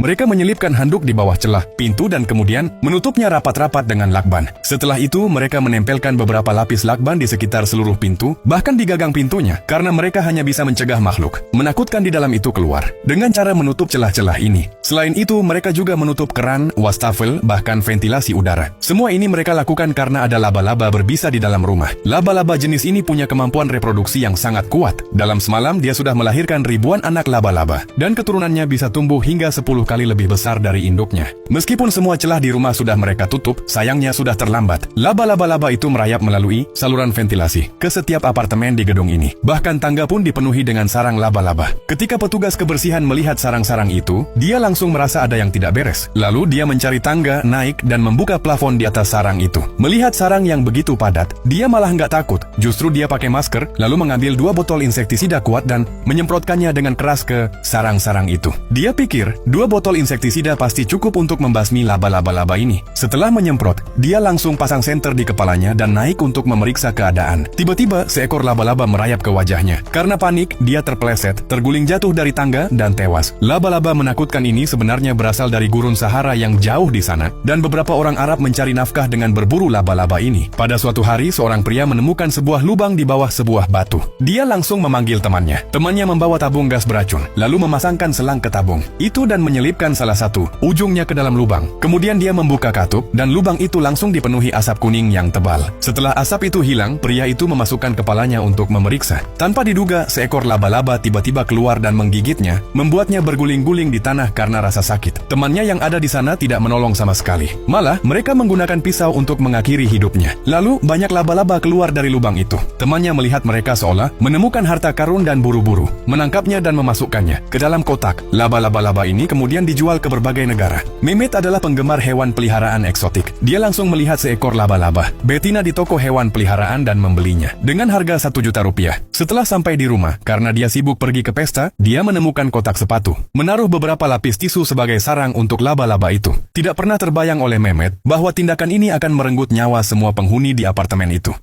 Mereka menyelipkan handuk di bawah celah pintu dan kemudian menutupnya rapat-rapat dengan lakban. Setelah itu, mereka menempelkan beberapa lapis lakban di sekitar seluruh pintu, bahkan di gagang pintunya, karena mereka hanya bisa mencegah makhluk menakutkan di dalam itu keluar dengan cara menutup celah-celah ini. Selain itu, mereka juga menutup keran, wastafel, bahkan ventilasi udara. Semua ini mereka lakukan karena ada laba-laba berbisa di dalam rumah. Laba-laba jenis ini punya kemampuan reproduksi yang sangat kuat. Dalam semalam, dia sudah melahirkan ribuan anak laba-laba, dan keturunannya bisa tumbuh hingga 10 kali lebih besar dari induknya. Meskipun semua celah di rumah sudah mereka tutup, sayangnya sudah terlambat. Laba-laba itu merayap melalui saluran ventilasi ke setiap apartemen di gedung ini. Bahkan tangga pun dipenuhi dengan sarang laba-laba. Ketika petugas kebersihan melihat sarang-sarang itu, dia langsung merasa ada yang tidak beres. Lalu dia mencari tangga, naik, dan membuka plafon di atas sarang itu. Melihat sarang yang begitu padat, dia malah nggak takut. Justru dia pakai masker, lalu mengambil 2 botol insektisida kuat dan menyemprotkannya dengan keras ke sarang-sarang itu. Dia pikir 2 botol insektisida pasti cukup untuk membasmi laba-laba ini. Setelah menyemprot, dia langsung pasang senter di kepalanya dan naik untuk memeriksa keadaan. Tiba-tiba, seekor laba-laba merayap ke wajahnya. Karena panik, dia terpeleset, terguling jatuh dari tangga, dan tewas. Laba-laba menakutkan ini sebenarnya berasal dari gurun Sahara yang jauh di sana, dan beberapa orang Arab mencari nafkah dengan berburu laba-laba ini. Pada suatu hari, seorang pria menemukan sebuah lubang di bawah sebuah batu. Dia langsung memanggil temannya. Temannya membawa tabung gas beracun, lalu memasangkan selang ke tabung itu dan menyelipkan salah satu ujungnya ke dalam lubang. Kemudian dia membuka katup, dan lubang itu langsung dipenuhi asap kuning yang tebal. Setelah asap itu hilang, pria itu memasukkan kepalanya untuk memeriksa. Tanpa diduga, seekor laba-laba tiba-tiba keluar dan menggigitnya, membuatnya berguling-guling di tanah karena rasa sakit. Temannya yang ada di sana tidak menolong sama sekali. Malah, mereka menggunakan pisau untuk mengakhiri hidupnya. Lalu, banyak laba-laba keluar dari lubang itu. Temannya melihat mereka seolah menemukan harta karun dan buru-buru menangkapnya dan memasukkannya ke dalam kotak. Laba-laba ini kemudian dijual ke berbagai negara. Mehmet adalah penggemar hewan peliharaan eksotik. Dia langsung melihat seekor laba-laba betina di toko hewan peliharaan dan membelinya dengan harga 1 juta rupiah. Setelah sampai di rumah, karena dia sibuk pergi ke pesta, dia menemukan kotak sepatu, menaruh beberapa lapis tisu sebagai sarang untuk laba-laba itu. Tidak pernah terbayang oleh Mehmet bahwa tindakan ini akan merenggut nyawa semua penghuni di apartemen itu.